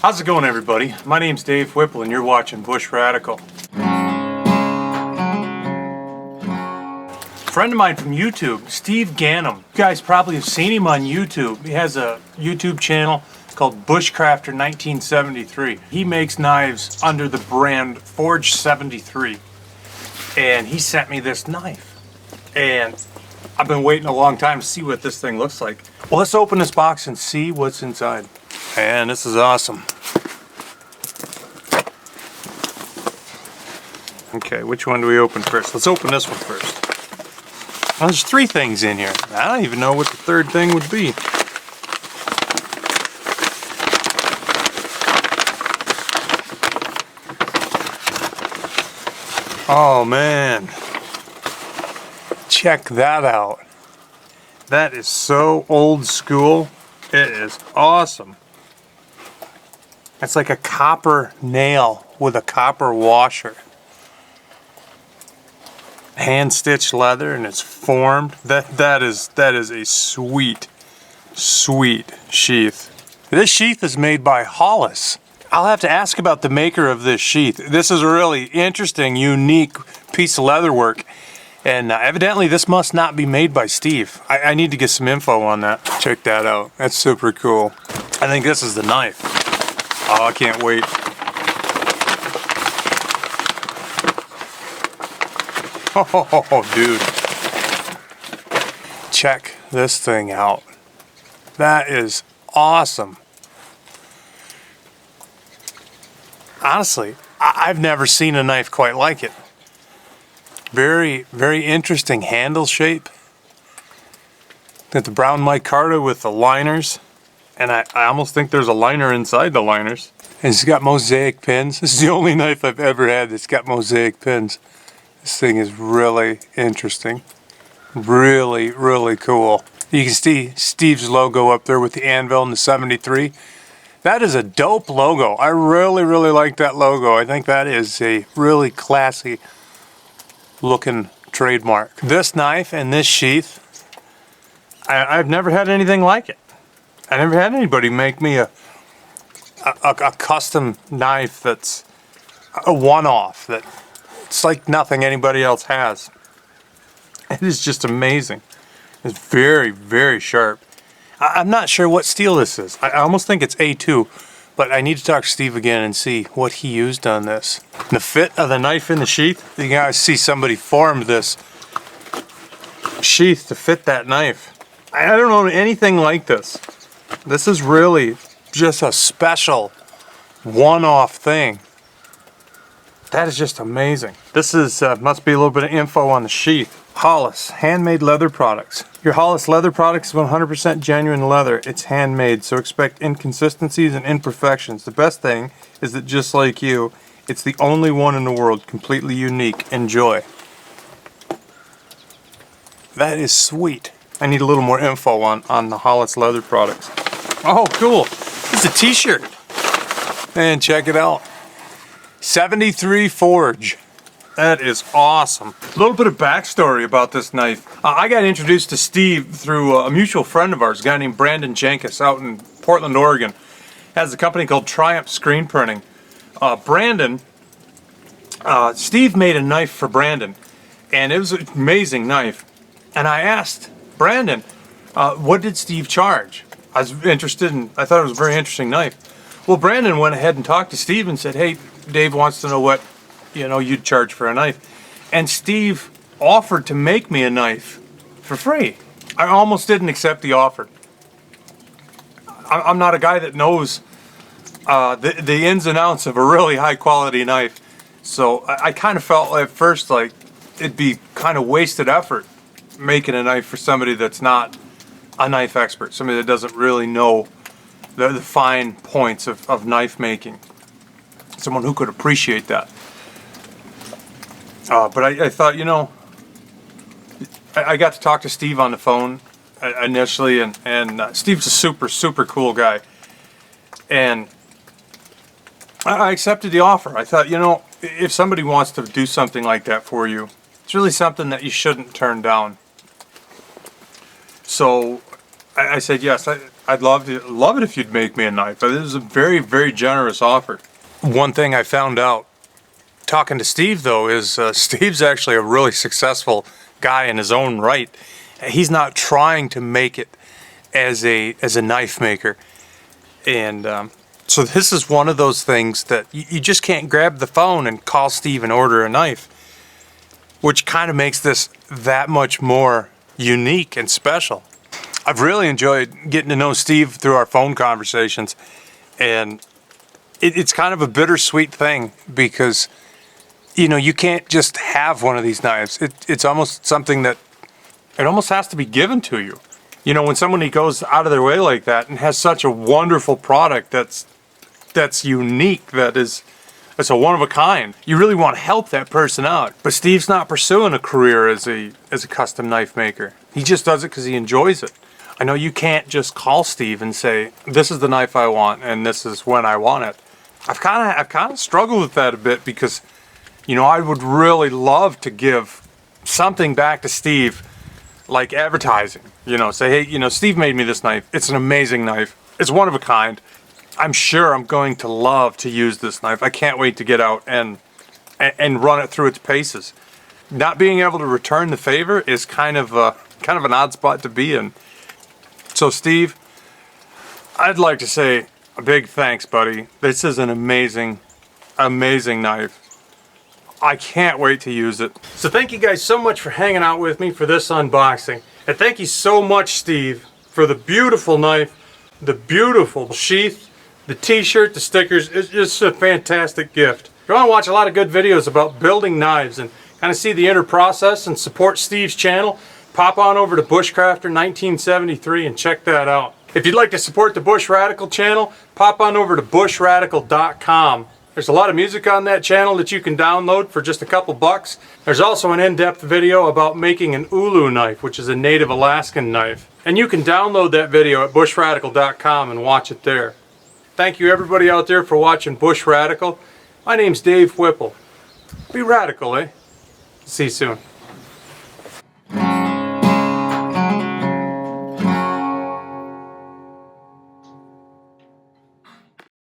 How's it going, everybody? My name's Dave Whipple and you're watching Bushradical. A friend of mine from YouTube, Steve Gannum. You guys probably have seen him on YouTube. He has a YouTube channel called Bushcrafter 1973. He makes knives under the brand Forge 73. And he sent me this knife. And I've been waiting a long time to see what this thing looks like. Well, let's open this box and see what's inside. And this is awesome. Okay, which one do we open first? Let's open this one first. Well, there's 3 things in here. I don't even know what the 3rd thing would be. Oh man, check that out. That is so old school. It is awesome. It's like a copper nail with a copper washer. Hand stitched leather, and it's formed. That is a sweet sheath. This sheath is made by Hollis. I'll have to ask about the maker of this sheath. This is a really interesting, unique piece of leather work, and evidently this must not be made by Steve. I need to get some info on that. Check that out. That's super cool. I think this is the knife. Oh, I can't wait. Oh, dude. Check this thing out. That is awesome. Honestly, I've never seen a knife quite like it. Very interesting handle shape. Got the brown micarta with the liners. And I almost think there's a liner inside the liners. And it's got mosaic pins. This is the only knife I've ever had that's got mosaic pins. This thing is really interesting. Really cool. You can see Steve's logo up there with the anvil and the 73. That is a dope logo. I really like that logo. I think that is a really classy looking trademark. This knife and this sheath, I've never had anything like it. I never had anybody make me a custom knife that's a one-off, that it's like nothing anybody else has. It is just amazing. It's very sharp. I'm not sure what steel this is. I almost think it's A2, but I need to talk to Steve again and see what he used on this. The fit of the knife in the sheath, you guys see somebody formed this sheath to fit that knife. I don't know anything like this. This is really just a special one-off thing. That is just amazing. This is must be a little bit of info on the sheath. Hollis, handmade leather products. Your Hollis leather products is 100% genuine leather. It's handmade, so expect inconsistencies and imperfections. The best thing is that just like you, it's the only one in the world, completely unique. Enjoy. That is sweet. I need a little more info on the Hollis leather products. Oh, cool. It's a t-shirt. And check it out. 73 Forge. That is awesome. A little bit of backstory about this knife. I got introduced to Steve through a mutual friend of ours, a guy named Brandon Jenkins out in Portland, Oregon. Has a company called Triumph Screen Printing. Steve made a knife for Brandon, and it was an amazing knife. And I asked Brandon, what did Steve charge? I was interested in, I thought it was a very interesting knife. Well, Brandon went ahead and talked to Steve and said, hey, Dave wants to know what you'd charge for a knife. And Steve offered to make me a knife for free. I almost didn't accept the offer. I'm not a guy that knows the ins and outs of a really high quality knife. So I kind of felt at first like it'd be kind of wasted effort making a knife for somebody that's not a knife expert, somebody that doesn't really know the fine points of knife making. Someone who could appreciate that. But I thought, I got to talk to Steve on the phone initially, and Steve's a super cool guy. And I accepted the offer. I thought, if somebody wants to do something like that for you, it's really something that you shouldn't turn down. So I said yes. I'd love it if you'd make me a knife. This is a very, very generous offer. One thing I found out talking to Steve, though, is Steve's actually a really successful guy in his own right. He's not trying to make it as a knife maker. And so this is one of those things that you just can't grab the phone and call Steve and order a knife, which kind of makes this that much more unique and special. I've really enjoyed getting to know Steve through our phone conversations, and it's kind of a bittersweet thing because, you know, you can't just have one of these knives. It's almost something that it almost has to be given to you. You know, when somebody goes out of their way like that and has such a wonderful product that's unique, that's a one of a kind, you really want to help that person out. But Steve's not pursuing a career as a custom knife maker. He just does it because he enjoys it. I know you can't just call Steve and say, this is the knife I want and this is when I want it. I've kind of struggled with that a bit because, you know, I would really love to give something back to Steve, like advertising. You know, say, hey, you know, Steve made me this knife. It's an amazing knife. It's one of a kind. I'm sure I'm going to love to use this knife. I can't wait to get out and run it through its paces. Not being able to return the favor is kind of an odd spot to be in. So Steve, I'd like to say a big thanks, buddy. This is an amazing, amazing knife. I can't wait to use it. So thank you guys so much for hanging out with me for this unboxing. And thank you so much, Steve, for the beautiful knife, the beautiful sheath, the t-shirt, the stickers. It's just a fantastic gift. If you want to watch a lot of good videos about building knives and kind of see the inner process and support Steve's channel, pop on over to Bushcrafter 1973 and check that out. If you'd like to support the Bushradical channel, pop on over to bushradical.com. There's a lot of music on that channel that you can download for just a couple bucks. There's also an in-depth video about making an ulu knife, which is a native Alaskan knife. And you can download that video at bushradical.com and watch it there. Thank you everybody out there for watching Bushradical. My name's Dave Whipple. Be radical, eh? See you soon.